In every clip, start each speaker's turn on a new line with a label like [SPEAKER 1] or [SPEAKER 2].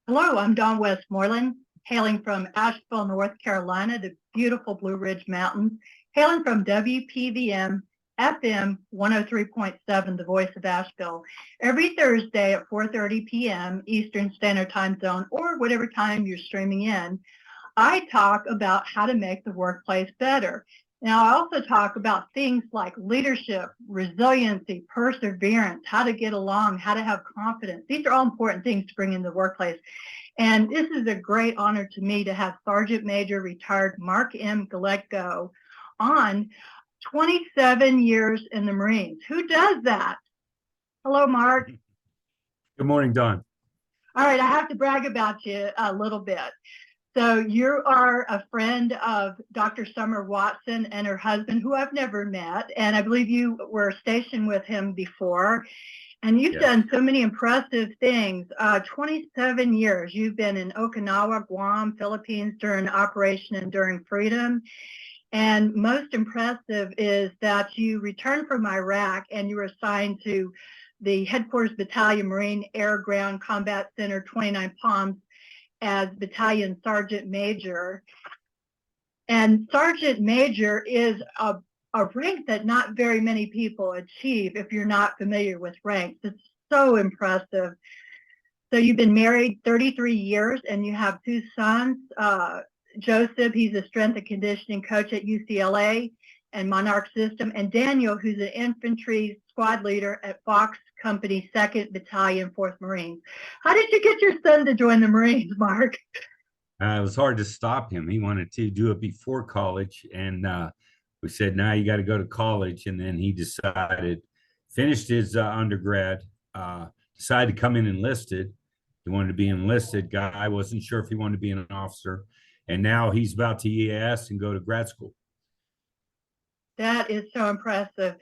[SPEAKER 1] Hello, I'm Dawn Westmoreland, hailing from Asheville, North Carolina, the beautiful Blue Ridge Mountains, hailing from WPVM FM 103.7, the voice of Asheville, every Thursday at 4:30 p.m. Eastern Standard Time Zone, or whatever time you're streaming in. I talk about how to make the workplace better. Now, I also talk about things like leadership, resiliency, perseverance, how to get along, how to have confidence. These are all important things to bring in the workplace. And this is a great honor to me to have Sergeant Major retired Mark M. Geletko on 27 years in the Marines. Who does that? Hello, Mark.
[SPEAKER 2] Good morning, Don.
[SPEAKER 1] All right, I have to brag about you a little bit. So you are a friend of Dr. Summer Watson and her husband, who I've never met, and I believe you were stationed with him before. And you've done so many impressive things. 27 years. You've been in Okinawa, Guam, Philippines during Operation Enduring Freedom. And most impressive is that you returned from Iraq and you were assigned to the Headquarters Battalion Marine Air Ground Combat Center 29 Palms as Battalion Sergeant Major. And Sergeant Major is a rank that not very many people achieve if you're not familiar with ranks. It's so impressive. So you've been married 33 years and you have two sons. Joseph, he's a strength and conditioning coach at UCLA and Monarch System, and Daniel, who's an infantry squad leader at Fox Company 2nd Battalion, 4th Marines. How did you get your son to join the Marines, Mark?
[SPEAKER 2] It was hard to stop him. He wanted to do it before college, and we said, "Now you got to go to college." And then he decided, finished his undergrad, decided to come in enlisted. He wanted to be enlisted guy. Wasn't sure if he wanted to be an officer, and now he's about to EAS and go to grad school.
[SPEAKER 1] That is so impressive.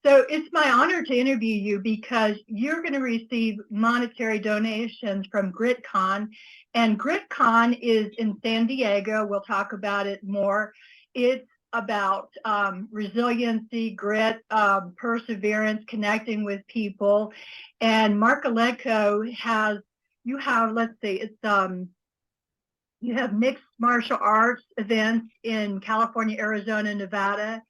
[SPEAKER 1] So it's my honor to interview you because you're going to receive monetary donations from GritCon, and GritCon is in San Diego. We'll talk about it more. It's about resiliency, grit, perseverance, connecting with people. And Mark Geletko you have mixed martial arts events in California, Arizona, Nevada,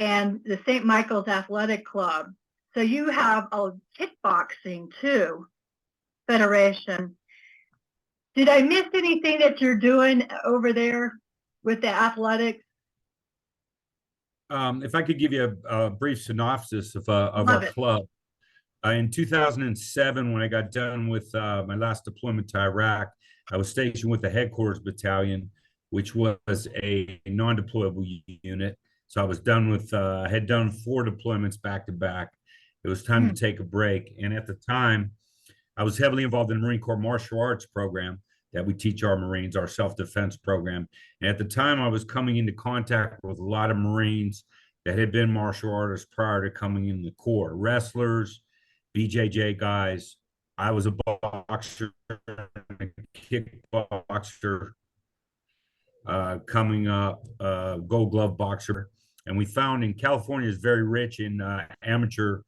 [SPEAKER 1] and the St. Michael's Athletic Club. So you have a kickboxing too, federation. Did I miss anything that you're doing over there with the athletics?
[SPEAKER 2] If I could give you a brief synopsis of our club. In 2007, when I got done with my last deployment to Iraq, I was stationed with the Headquarters Battalion, which was a non-deployable unit. So I was done with, had done 4 deployments back to back. It was time to take a break. And at the time, I was heavily involved in the Marine Corps martial arts program that we teach our Marines, our self-defense program. And at the time, I was coming into contact with a lot of Marines that had been martial artists prior to coming in the Corps, wrestlers, BJJ guys. I was a boxer, a kickboxer, coming up, gold glove boxer. And we found in California is very rich in amateur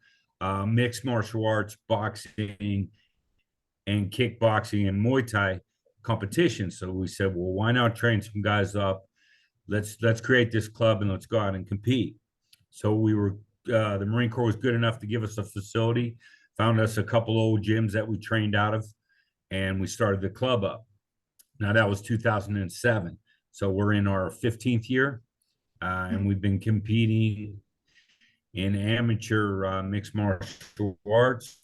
[SPEAKER 2] mixed martial arts, boxing, and kickboxing and Muay Thai competition. So we said, well, why not train some guys up? Let's create this club and let's go out and compete. So we were the Marine Corps was good enough to give us a facility, found us a couple old gyms that we trained out of, and we started the club up. Now that was 2007. So we're in our 15th year, and we've been competing in amateur mixed martial arts.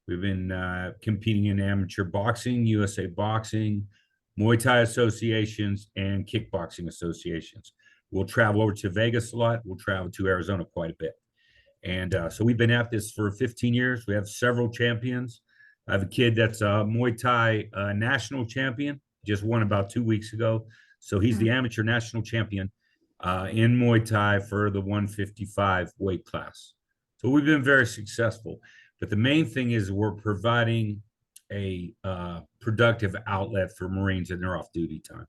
[SPEAKER 2] We've been competing in amateur boxing, USA Boxing, Muay Thai associations, and kickboxing associations. We'll travel over to Vegas a lot. We'll travel to Arizona quite a bit. And so we've been at this for 15 years. We have several champions. I have a kid that's a Muay Thai national champion, just won about 2 weeks ago. So he's the amateur national champion in Muay Thai for the 155 weight class. So we've been very successful. But the main thing is we're providing a productive outlet for Marines in their off-duty time.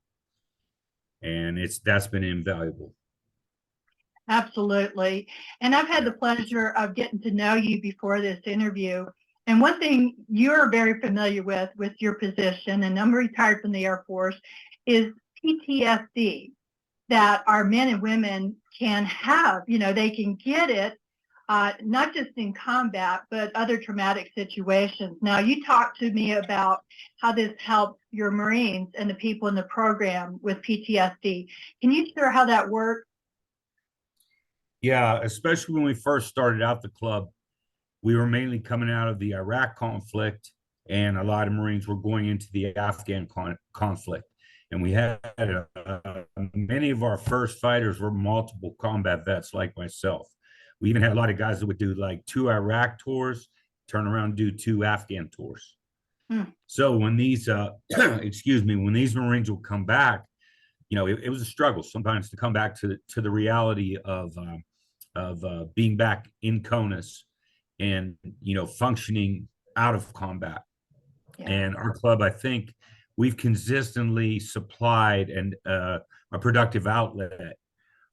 [SPEAKER 2] And that's been invaluable.
[SPEAKER 1] Absolutely. And I've had the pleasure of getting to know you before this interview. And one thing you're very familiar with your position, and I'm retired from the Air Force, is PTSD that our men and women can have. You know, they can get it, not just in combat, but other traumatic situations. Now, you talked to me about how this helps your Marines and the people in the program with PTSD. Can you share how that works?
[SPEAKER 2] Yeah, especially when we first started out the club, we were mainly coming out of the Iraq conflict, and a lot of Marines were going into the Afghan conflict. And we had many of our first fighters were multiple combat vets like myself. We even had a lot of guys that would do like 2 Iraq tours, turn around and do 2 Afghan tours.
[SPEAKER 1] Hmm.
[SPEAKER 2] So when these, excuse me, when these Marines would come back, you know, it was a struggle sometimes to come back to the reality of being back in CONUS and, you know, functioning out of combat.
[SPEAKER 1] Yeah.
[SPEAKER 2] And our club, I think, we've consistently supplied a productive outlet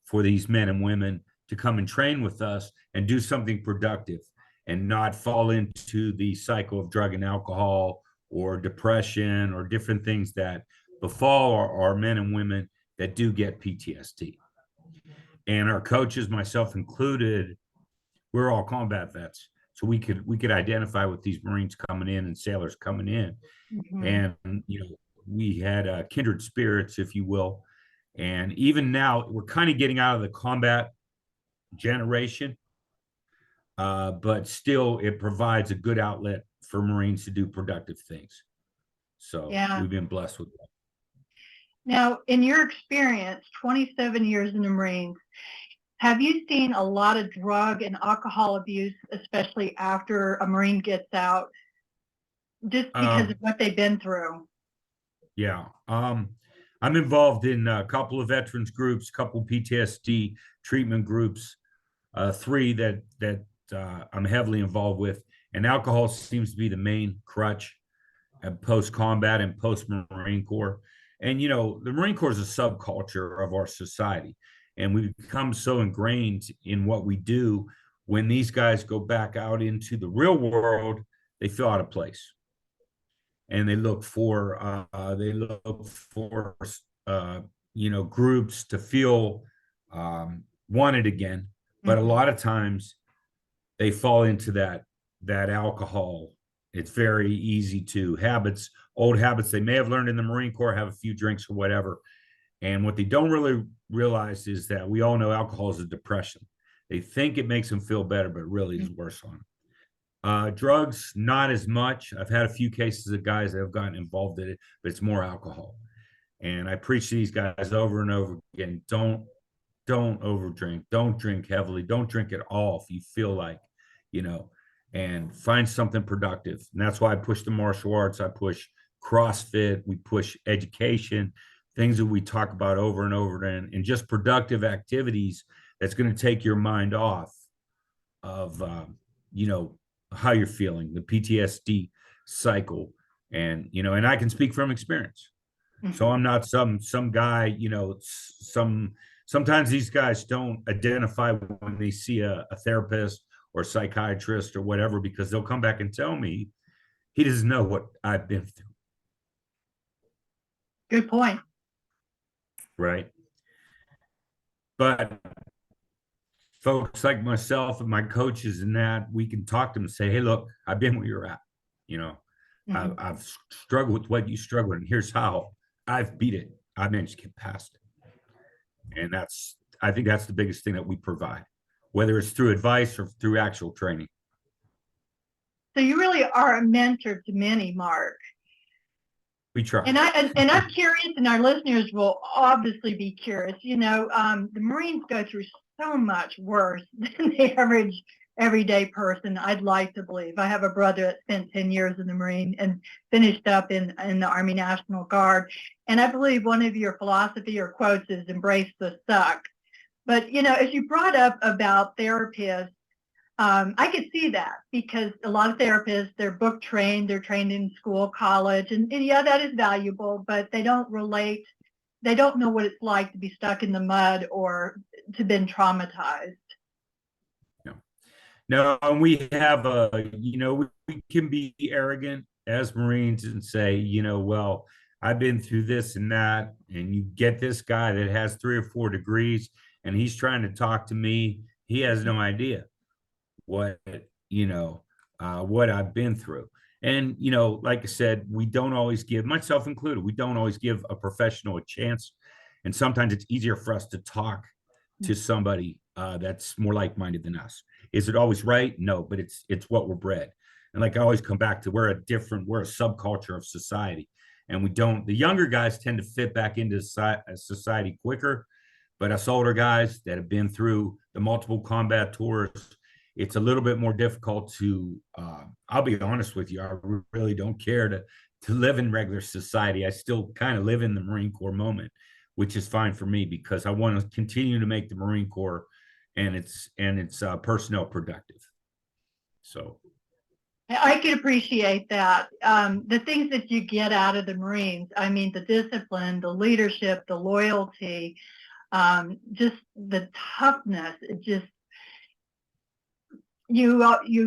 [SPEAKER 2] for these men and women to come and train with us and do something productive and not fall into the cycle of drug and alcohol or depression or different things that befall our men and women that do get PTSD. And our coaches, myself included, we're all combat vets, so we could identify with these Marines coming in and sailors coming in,
[SPEAKER 1] Mm-hmm.
[SPEAKER 2] and you know, we had kindred spirits, if you will. And even now, we're kind of getting out of the combat generation, but still, it provides a good outlet for Marines to do productive things. So
[SPEAKER 1] Yeah.
[SPEAKER 2] we've been blessed with that.
[SPEAKER 1] Now, in your experience, 27 years in the Marines, have you seen a lot of drug and alcohol abuse, especially after a Marine gets out, just because of what they've been through?
[SPEAKER 2] Yeah. I'm involved in a couple of veterans groups, a couple of PTSD treatment groups, 3 that I'm heavily involved with. And alcohol seems to be the main crutch post combat and post Marine Corps. And, you know, the Marine Corps is a subculture of our society. And we've become so ingrained in what we do. When these guys go back out into the real world, they feel out of place. And they look for you know, groups to feel wanted again. But a lot of times they fall into that alcohol. It's very easy to old habits they may have learned in the Marine Corps, have a few drinks or whatever. And what they don't really realize is that we all know alcohol is a depression. They think it makes them feel better, but really is worse on them. Drugs, not as much. I've had a few cases of guys that have gotten involved in it, but it's more alcohol. And I preach to these guys over and over again: don't overdrink, don't drink heavily, don't drink at all if you feel like, you know, and find something productive. And that's why I push the martial arts. I push CrossFit. We push education, things that we talk about over and over again, and just productive activities that's going to take your mind off of, you know, how you're feeling, the PTSD cycle. And, you know, and I can speak from experience. So I'm not some guy, you know, sometimes these guys don't identify when they see a therapist or psychiatrist or whatever, because they'll come back and tell me he doesn't know what I've been through.
[SPEAKER 1] Good point.
[SPEAKER 2] Right. But folks like myself and my coaches and that, we can talk to them and say, hey, look, I've been where you're at. You know, I've struggled with what you struggled, and here's how I've beat it. I managed to get past it. And I think that's the biggest thing that we provide, whether it's through advice or through actual training.
[SPEAKER 1] So you really are a mentor to many, Mark.
[SPEAKER 2] We try.
[SPEAKER 1] And I'm curious, and our listeners will obviously be curious. You know, the Marines go through so much worse than the average everyday person. I'd like to believe. I have a brother that spent 10 years in the Marine and finished up in the Army National Guard. And I believe one of your philosophy or quotes is embrace the suck. But, you know, as you brought up about therapists, I could see that, because a lot of therapists, they're book trained, they're trained in school, college, and yeah, that is valuable, but they don't relate. They don't know what it's like to be stuck in the mud or to been traumatized.
[SPEAKER 2] No, and we have we can be arrogant as Marines and say, well, I've been through this and that, and you get this guy that has 3 or 4 degrees, and he's trying to talk to me. He has no idea what you know what I've been through. And like I said, we don't always give, myself included, we don't always give a professional a chance. And sometimes it's easier for us to talk to somebody that's more like-minded than us. Is it always right? No, but it's what we're bred. And like I always come back to, we're a subculture of society. And we don't, the younger guys tend to fit back into society quicker. But us older guys that have been through the multiple combat tours, it's a little bit more difficult to, I'll be honest with you, I really don't care to live in regular society. I still kind of live in the Marine Corps moment, which is fine for me because I want to continue to make the Marine Corps and its personnel productive. So
[SPEAKER 1] I can appreciate that. The things that you get out of the Marines, I mean, the discipline, the leadership, the loyalty, just the toughness, it just, you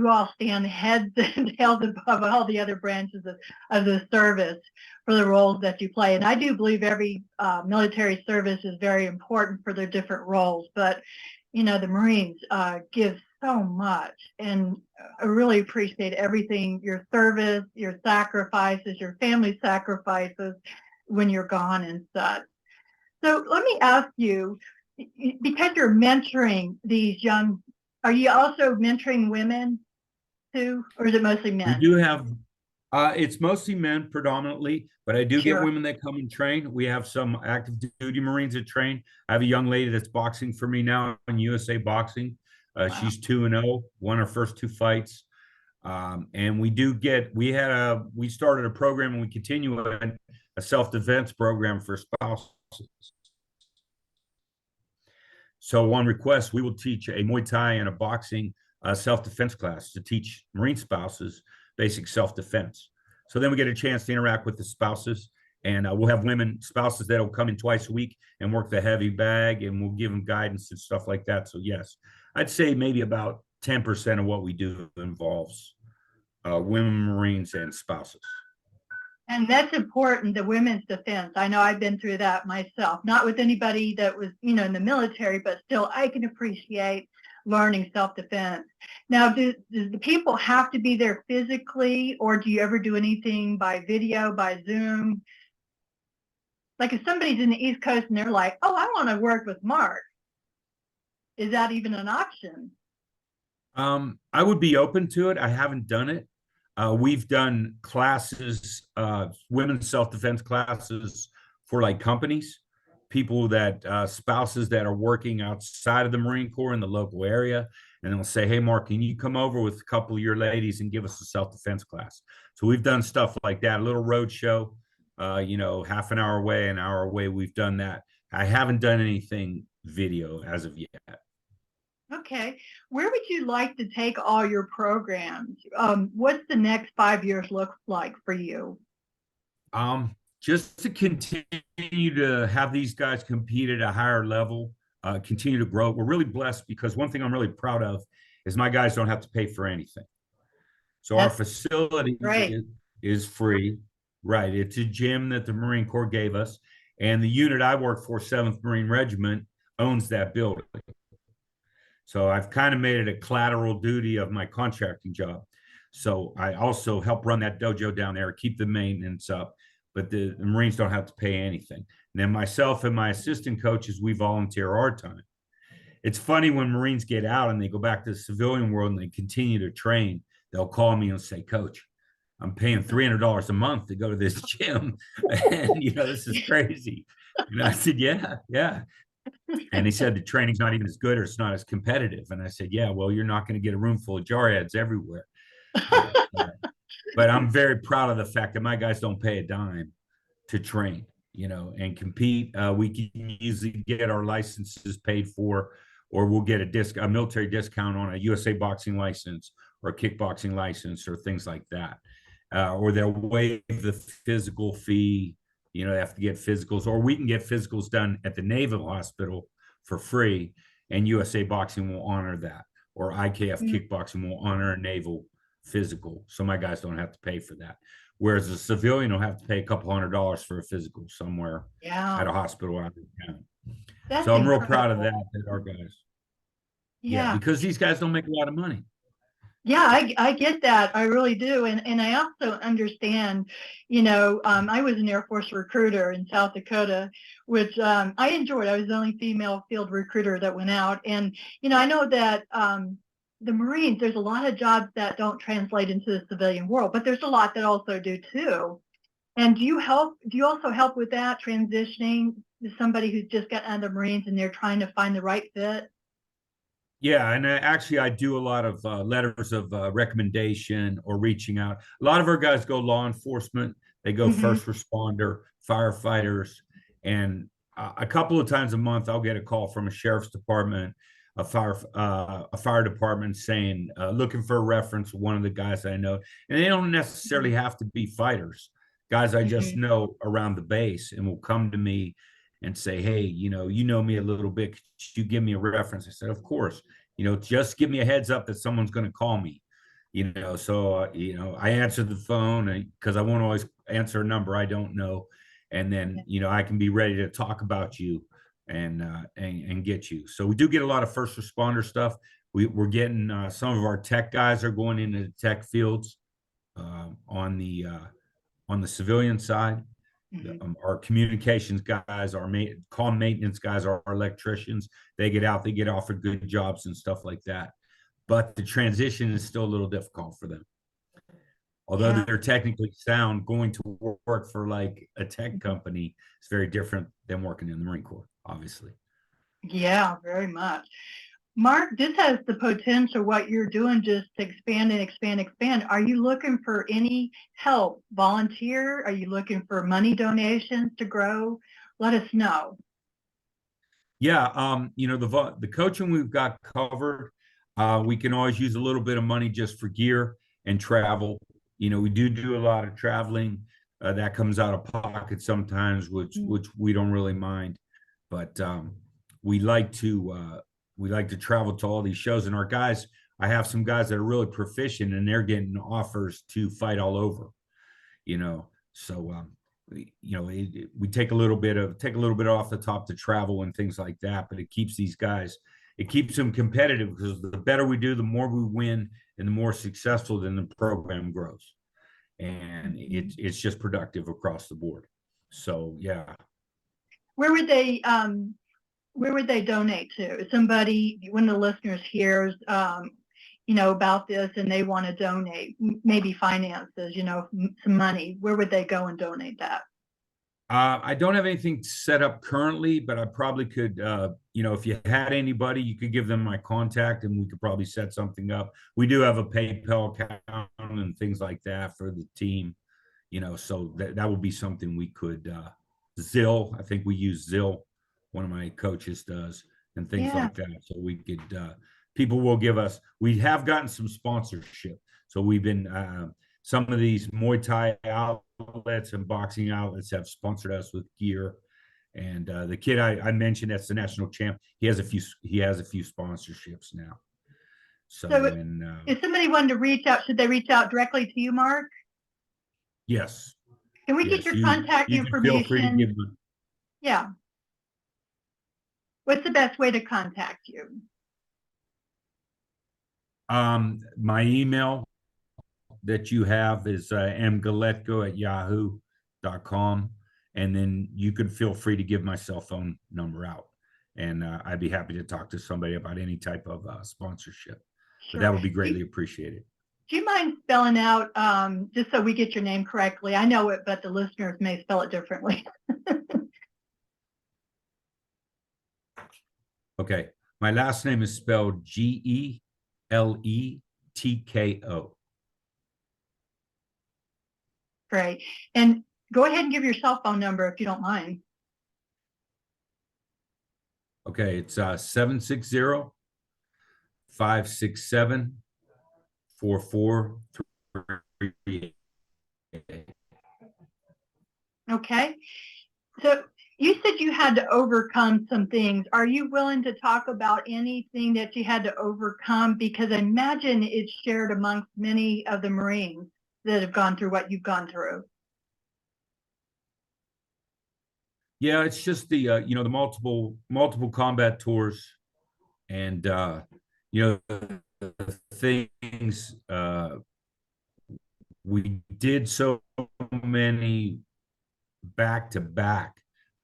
[SPEAKER 1] all stand heads and tails above all the other branches of the service for the roles that you play. And I do believe every military service is very important for their different roles, but the Marines give so much, and I really appreciate everything, your service, your sacrifices, your family sacrifices when you're gone and such. So let me ask you, because you're mentoring these young, are you also mentoring women too, or is it mostly men?
[SPEAKER 2] we do have, it's mostly men predominantly, but I do get
[SPEAKER 1] Sure.
[SPEAKER 2] women that come and train. We have some active duty Marines that train. I have a young lady that's boxing for me now in USA Boxing.
[SPEAKER 1] Wow.
[SPEAKER 2] She's 2-0, won her first 2 fights. And we started a program and we continue a self-defense program for spouses. So on request, we will teach a Muay Thai and a boxing self-defense class to teach Marine spouses basic self-defense. So then we get a chance to interact with the spouses, and we'll have women spouses that'll come in twice a week and work the heavy bag, and we'll give them guidance and stuff like that. So yes, I'd say maybe about 10% of what we do involves women Marines and spouses.
[SPEAKER 1] And that's important, the women's defense. I know I've been through that myself, not with anybody that was, in the military, but still I can appreciate learning self-defense. Now, do the people have to be there physically, or do you ever do anything by video, by Zoom? Like if somebody's in the East Coast and they're like, oh, I want to work with Mark, is that even an option?
[SPEAKER 2] I would be open to it. I haven't done it. We've done classes, women's self-defense classes for like companies, people that spouses that are working outside of the Marine Corps in the local area. And they'll say, hey, Mark, can you come over with a couple of your ladies and give us a self-defense class? So we've done stuff like that, a little road show, half an hour away, an hour away. We've done that. I haven't done anything video as of yet.
[SPEAKER 1] Okay. Where would you like to take all your programs? What's the next 5 years look like for you?
[SPEAKER 2] Just to continue to have these guys compete at a higher level, continue to grow. We're really blessed because one thing I'm really proud of is my guys don't have to pay for anything. So our facility is free, right? It's a gym that the Marine Corps gave us, and the unit I work for, 7th Marine Regiment, owns that building. So I've kind of made it a collateral duty of my contracting job. So I also help run that dojo down there, keep the maintenance up, but the Marines don't have to pay anything. And then myself and my assistant coaches, we volunteer our time. It's funny when Marines get out and they go back to the civilian world and they continue to train, they'll call me and say, Coach, I'm paying $300 a month to go to this gym. And, this is crazy. And I said, yeah. And he said the training's not even as good or it's not as competitive. And I said, yeah, well, you're not going to get a room full of jarheads everywhere. But I'm very proud of the fact that my guys don't pay a dime to train, and compete. We can usually get our licenses paid for, or we'll get a military discount on a USA boxing license or a kickboxing license or things like that. Or they'll waive the physical fee. They have to get physicals, or we can get physicals done at the Naval Hospital for free, and USA Boxing will honor that. or IKF
[SPEAKER 1] Mm.
[SPEAKER 2] kickboxing will honor a naval physical. So my guys don't have to pay for that. Whereas a civilian will have to pay a couple $100 for a physical somewhere at
[SPEAKER 1] Yeah,
[SPEAKER 2] a hospital out of town.
[SPEAKER 1] that's
[SPEAKER 2] So I'm real proud of
[SPEAKER 1] incredible.
[SPEAKER 2] that our guys. Yeah,
[SPEAKER 1] Yeah.
[SPEAKER 2] because these guys don't make a lot of money.
[SPEAKER 1] Yeah, I get that. I really do. And I also understand, I was an Air Force recruiter in South Dakota, which I enjoyed. I was the only female field recruiter that went out. And, I know that the Marines, there's a lot of jobs that don't translate into the civilian world, but there's a lot that also do too. And do you also help with that transitioning to somebody who's just got out of the Marines and they're trying to find the right fit?
[SPEAKER 2] Yeah, and actually, I do a lot of letters of recommendation or reaching out. A lot of our guys go law enforcement, they go
[SPEAKER 1] Mm-hmm.
[SPEAKER 2] first responder, firefighters, and a couple of times a month, I'll get a call from a sheriff's department, a fire department saying, looking for a reference. One of the guys I know, and they don't necessarily have to be fighters. Guys I just
[SPEAKER 1] Mm-hmm.
[SPEAKER 2] know around the base, and will come to me and say, "Hey, you know me a little bit. Could you give me a reference?" I said, "Of course." Just give me a heads up that someone's going to call me. I answer the phone because I won't always answer a number I don't know, and then I can be ready to talk about you and get you. So we do get a lot of first responder stuff. We're getting some of our tech guys are going into the tech fields on the civilian side.
[SPEAKER 1] Mm-hmm.
[SPEAKER 2] Our communications guys, our comm maintenance guys, our electricians, they get out, they get offered good jobs and stuff like that. But the transition is still a little difficult for them. Although
[SPEAKER 1] Yeah.
[SPEAKER 2] they're technically sound, going to work for like a tech company is very different than working in the Marine Corps, obviously.
[SPEAKER 1] Yeah, very much. Mark, this has the potential, what you're doing, just to expand and expand, expand. Are you looking for any help? Volunteer? Are you looking for money donations to grow? Let us know.
[SPEAKER 2] Yeah, the coaching we've got covered. We can always use a little bit of money just for gear and travel. We do a lot of traveling. That comes out of pocket sometimes, which we don't really mind. But we like to travel to all these shows. And our guys, I have some guys that are really proficient, and they're getting offers to fight all over. So we take a little bit off the top to travel and things like that, but it keeps these guys, it keeps them competitive, because the better we do, the more we win, and the more successful then the program grows, and it's just productive across the board. So yeah.
[SPEAKER 1] Where would they donate to? Somebody, one of the listeners hears about this and they want to donate, maybe finances, some money. Where would they go and donate that?
[SPEAKER 2] I don't have anything set up currently, but I probably could, if you had anybody, you could give them my contact and we could probably set something up. We do have a PayPal account and things like that for the team, so that would be something we could, Zelle. I think we use Zelle. One of my coaches does, and things
[SPEAKER 1] Yeah.
[SPEAKER 2] like that. So we could, people will give us, we have gotten some sponsorship. So we've been, some of these Muay Thai outlets and boxing outlets have sponsored us with gear. And the kid I mentioned, that's the national champ. He has a few sponsorships now. So
[SPEAKER 1] if somebody wanted to reach out, should they reach out directly to you, Mark?
[SPEAKER 2] Yes.
[SPEAKER 1] Can we get your contact
[SPEAKER 2] you can feel free to
[SPEAKER 1] information?
[SPEAKER 2] give them.
[SPEAKER 1] Yeah. What's the best way to contact you?
[SPEAKER 2] My email that you have is mgeletko@yahoo.com. And then you could feel free to give my cell phone number out. And I'd be happy to talk to somebody about any type of sponsorship. But that
[SPEAKER 1] Sure.
[SPEAKER 2] would be greatly appreciated.
[SPEAKER 1] Do you mind spelling out, just so we get your name correctly? I know it, but the listeners may spell it differently.
[SPEAKER 2] Okay. My last name is spelled Geletko.
[SPEAKER 1] Great. And go ahead and give your cell phone number if you don't mind.
[SPEAKER 2] Okay. It's 760-567-4438.
[SPEAKER 1] Okay. So You said you had to overcome some things. Are you willing to talk about anything that you had to overcome? Because I imagine it's shared amongst many of the Marines that have gone through what you've gone through.
[SPEAKER 2] Yeah, it's just the the multiple combat tours, and the things we did so many back to back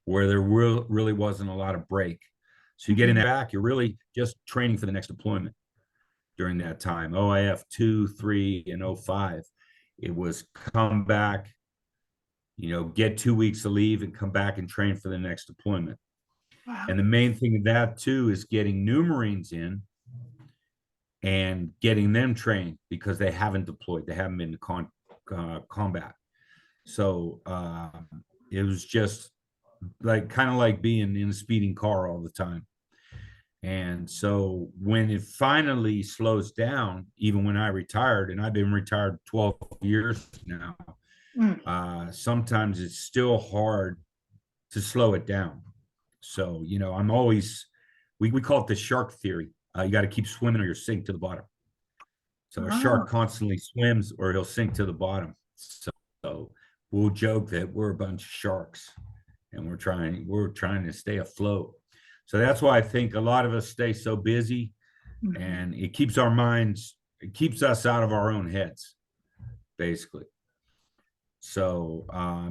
[SPEAKER 2] where there really wasn't a lot of break. So you get in that back, you're really just training for the next deployment during that time. OIF 2, 3, and '05. It was come back, get 2 weeks of leave and come back and train for the next deployment.
[SPEAKER 1] Wow.
[SPEAKER 2] And the main thing of that too is getting new Marines in and getting them trained because they haven't deployed, they haven't been to combat. So it was just kind of like being in a speeding car all the time. And so when it finally slows down, even when I retired, and I've been retired 12 years now, sometimes it's still hard to slow it down. So, I'm always, we call it the shark theory. You got to keep swimming or you'll sink to the bottom. So a shark constantly swims or he'll sink to the bottom. So we'll joke that we're a bunch of sharks and we're trying to stay afloat. So that's why I think a lot of us stay so busy, and it keeps us out of our own heads, basically. So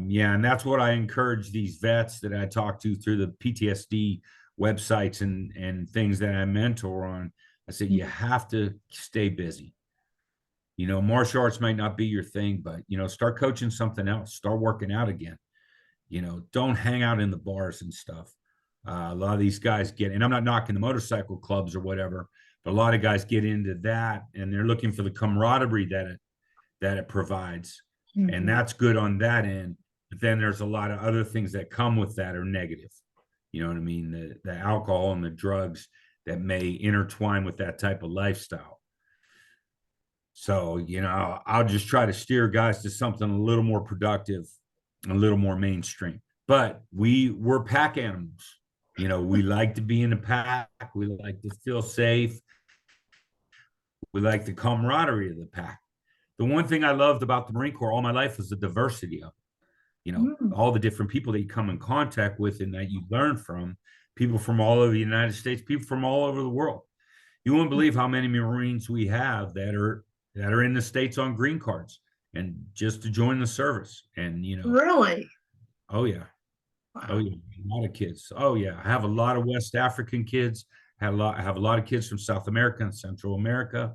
[SPEAKER 2] yeah, and that's what I encourage these vets that I talk to through the PTSD websites and things that I mentor on. I said, you have to stay busy. Martial arts might not be your thing, but start coaching something else, start working out again. Don't hang out in the bars and stuff. A lot of these guys and I'm not knocking the motorcycle clubs or whatever, but a lot of guys get into that and they're looking for the camaraderie that it provides. And that's good on that end. But then there's a lot of other things that come with that are negative. You know what I mean? The alcohol and the drugs that may intertwine with that type of lifestyle. So, I'll just try to steer guys to something a little more productive, a little more mainstream. But we're pack animals. We like to be in a pack. We like to feel safe. We like the camaraderie of the pack. The one thing I loved about the Marine Corps all my life was the diversity of all the different people that you come in contact with and that you learn from, people from all over the United States, people from all over the world. You won't believe how many Marines we have that are in the States on green cards and just to join the service. And
[SPEAKER 1] really,
[SPEAKER 2] oh yeah, oh yeah, a lot of kids. Oh yeah, I have a lot of West African kids. I have a lot of kids from South America and Central America.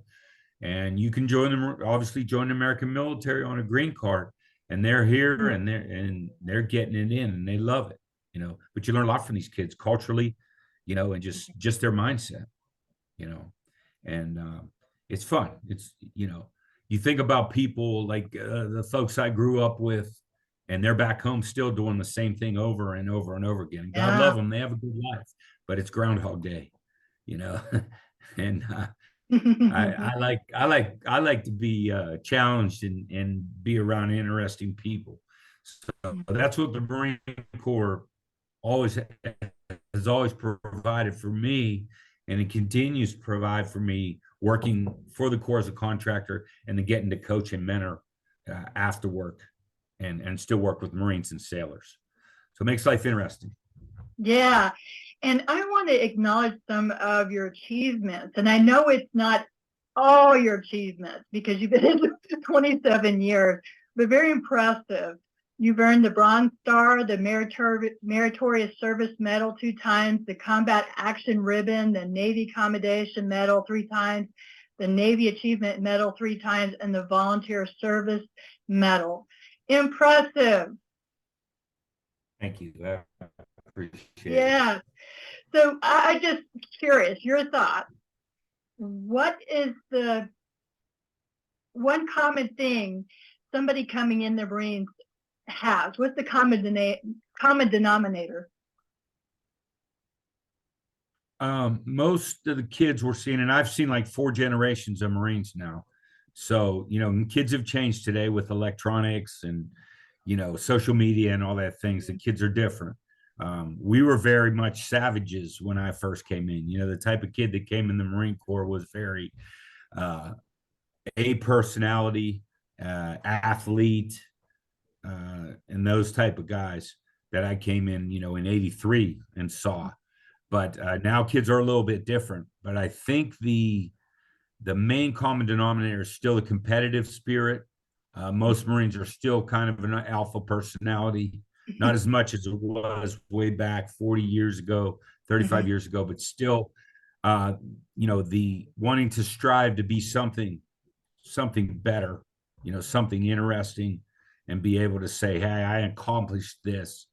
[SPEAKER 2] And you can obviously join the American military on a green card, and they're here and they're getting it in and they love it, but you learn a lot from these kids culturally, and just their mindset, and it's fun. It's, you think about people like the folks I grew up with, and they're back home still doing the same thing over and over and over again. God love them. They have a good life, but it's Groundhog Day, and I like to be challenged and be around interesting people. So that's what the Marine Corps has always provided for me, and it continues to provide for me working for the Corps as a contractor and then getting to coach and mentor after work and still work with Marines and sailors. So it makes life interesting.
[SPEAKER 1] Yeah. And I want to acknowledge some of your achievements. And I know it's not all your achievements because you've been in 27 years, but very impressive. You've earned the Bronze Star, the Meritorious Service Medal 2 times, the Combat Action Ribbon, the Navy Commendation Medal 3 times, the Navy Achievement Medal 3 times, and the Volunteer Service Medal. Impressive.
[SPEAKER 2] Thank you. I appreciate it.
[SPEAKER 1] Yeah. So I just curious, your thoughts. What is the one common thing somebody coming in the Marines has? What's the common denominator?
[SPEAKER 2] Most of the kids we're seeing, and I've seen like 4 generations of Marines now. So, kids have changed today with electronics and, social media and all that things. The kids are different. We were very much savages when I first came in. You know, the type of kid that came in the Marine Corps was very uh, a personality, athlete, and those type of guys that I came in, you know, in '83 and saw. But now kids are a little bit different. But I think the main common denominator is still a competitive spirit. Most Marines are still kind of an alpha personality, not as much as it was way back 40 years ago, 35
[SPEAKER 1] Mhm.
[SPEAKER 2] years ago, but still, uh, you know, the wanting to strive to be something better, you know, something interesting, and be able to say, hey, I accomplished this,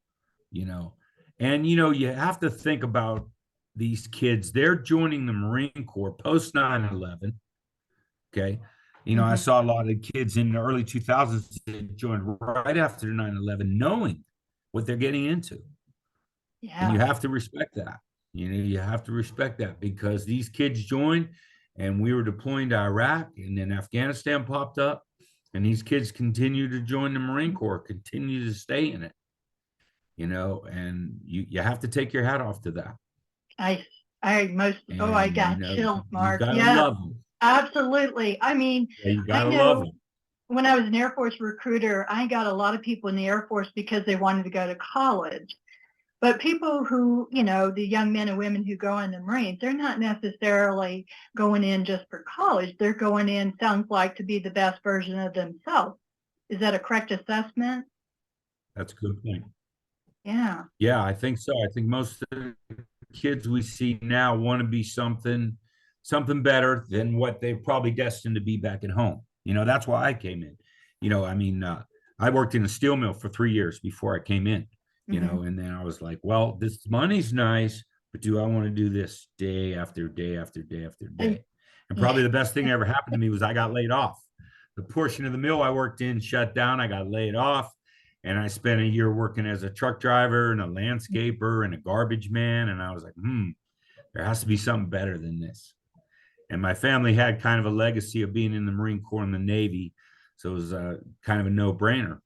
[SPEAKER 2] you know. And, you know, you have to think about these kids. They're joining the Marine Corps post 9/11. Okay. You know, I
[SPEAKER 1] Mhm.
[SPEAKER 2] saw a lot of kids in the early 2000s that joined right after 9/11, knowing what they're getting into. And you
[SPEAKER 1] Yeah.
[SPEAKER 2] have to respect that. You know, you have to respect that because these kids joined and we were deploying to Iraq, and then Afghanistan popped up, and these kids continue to join the Marine Corps, continue to stay in it, you know, and you have to take your hat off to that.
[SPEAKER 1] I I most oh, I
[SPEAKER 2] And, you
[SPEAKER 1] got
[SPEAKER 2] know,
[SPEAKER 1] chills,
[SPEAKER 2] you
[SPEAKER 1] Mark.
[SPEAKER 2] got to
[SPEAKER 1] Yeah,
[SPEAKER 2] love them.
[SPEAKER 1] absolutely. I mean,
[SPEAKER 2] Yeah, you got
[SPEAKER 1] I
[SPEAKER 2] to love
[SPEAKER 1] know
[SPEAKER 2] them.
[SPEAKER 1] when I was an Air Force recruiter, I got a lot of people in the Air Force because they wanted to go to college. But people who, the young men and women who go in the Marines, they're not necessarily going in just for college. They're going in, sounds like, to be the best version of themselves. Is that a correct assessment?
[SPEAKER 2] That's a good point.
[SPEAKER 1] Yeah.
[SPEAKER 2] Yeah, I think so. I think most of the kids we see now want to be something better than what they're probably destined to be back at home. You know, that's why I came in. You know, I mean, I worked in a steel mill for 3 years before I came in, you
[SPEAKER 1] Mm-hmm.
[SPEAKER 2] know, and then I was like, well, this money's nice, but do I want to do this day after day after day after day? And
[SPEAKER 1] Yeah.
[SPEAKER 2] probably the best thing that ever happened to me was I got laid off. The portion of the mill I worked in shut down. I got laid off, and I spent a year working as a truck driver and a landscaper and a garbage man. And I was like, there has to be something better than this. And my family had kind of a legacy of being in the Marine Corps and the Navy. So it was kind of a no brainer.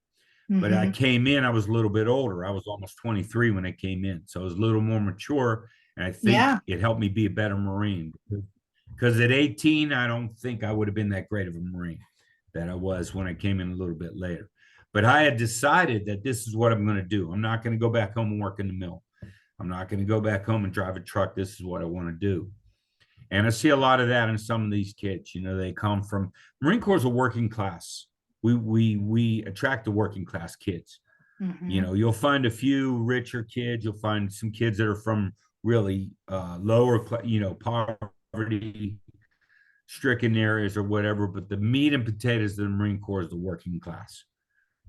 [SPEAKER 2] But I
[SPEAKER 1] Mm-hmm.
[SPEAKER 2] came in, I was a little bit older. I was almost 23 when I came in. So I was a little more mature. And I think
[SPEAKER 1] Yeah.
[SPEAKER 2] it helped me be a better Marine. Because at 18, I don't think I would have been that great of a Marine that I was when I came in a little bit later. But I had decided that this is what I'm going to do. I'm not going to go back home and work in the mill. I'm not going to go back home and drive a truck. This is what I want to do. And I see a lot of that in some of these kids. You know, they come from Marine Corps is a working class. We attract the working class kids. You
[SPEAKER 1] Mm-hmm.
[SPEAKER 2] know, you'll find a few richer kids. You'll find some kids that are from really lower, you know, poverty stricken areas or whatever. But the meat and potatoes of the Marine Corps is the working class.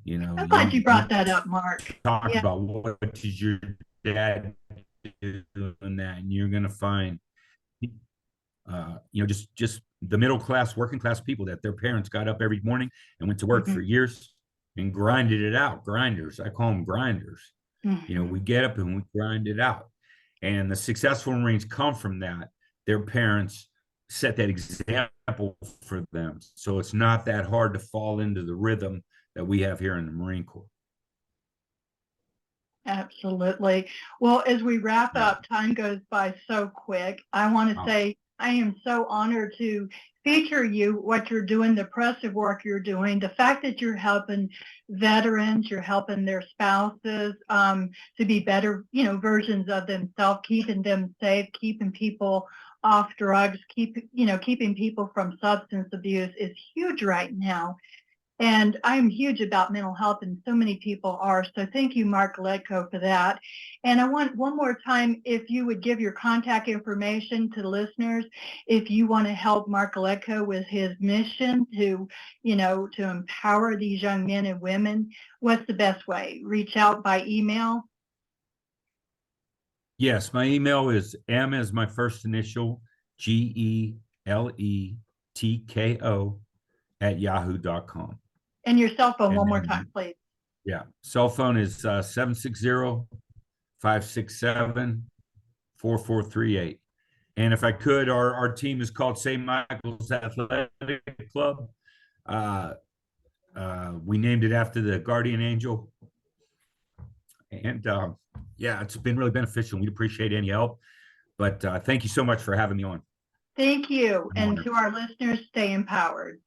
[SPEAKER 2] You know,
[SPEAKER 1] I'm glad you
[SPEAKER 2] you
[SPEAKER 1] brought that up, Mark.
[SPEAKER 2] talk
[SPEAKER 1] Yeah.
[SPEAKER 2] about what does your dad do and that, and you're going to find you know, just the middle class, working class people that their parents got up every morning and went to work
[SPEAKER 1] Mm-hmm.
[SPEAKER 2] for years and grinded it out. Grinders, I call them grinders. You know,
[SPEAKER 1] Mm-hmm.
[SPEAKER 2] we get up and we grind it out, and the successful Marines come from that. Their parents set that example for them, so it's not that hard to fall into the rhythm that we have here in the Marine Corps.
[SPEAKER 1] Absolutely. Well, as we wrap
[SPEAKER 2] Yeah.
[SPEAKER 1] up, time goes by so quick. I want to
[SPEAKER 2] Wow.
[SPEAKER 1] say I am so honored to feature you, what you're doing, the impressive work you're doing, the fact that you're helping veterans, you're helping their spouses to be better, versions of themselves, keeping them safe, keeping people off drugs, keeping people from substance abuse is huge right now. And I'm huge about mental health, and so many people are. So thank you, Mark Geletko, for that. And I want one more time, if you would give your contact information to the listeners, if you want to help Mark Geletko with his mission to empower these young men and women, what's the best way? Reach out by email?
[SPEAKER 2] Yes, my email is M as my first initial, GELETKO at yahoo.com.
[SPEAKER 1] And your cell phone,
[SPEAKER 2] And
[SPEAKER 1] one more time,
[SPEAKER 2] then,
[SPEAKER 1] please.
[SPEAKER 2] yeah, cell phone is 760-567-4438. And if I could, our team is called St. Michael's Athletic Club. Uh, we named it after the guardian angel. And Yeah, it's been really beneficial. We'd appreciate any help. But thank you so much for having me on.
[SPEAKER 1] Thank you.
[SPEAKER 2] Good
[SPEAKER 1] And
[SPEAKER 2] morning.
[SPEAKER 1] to our listeners, stay empowered.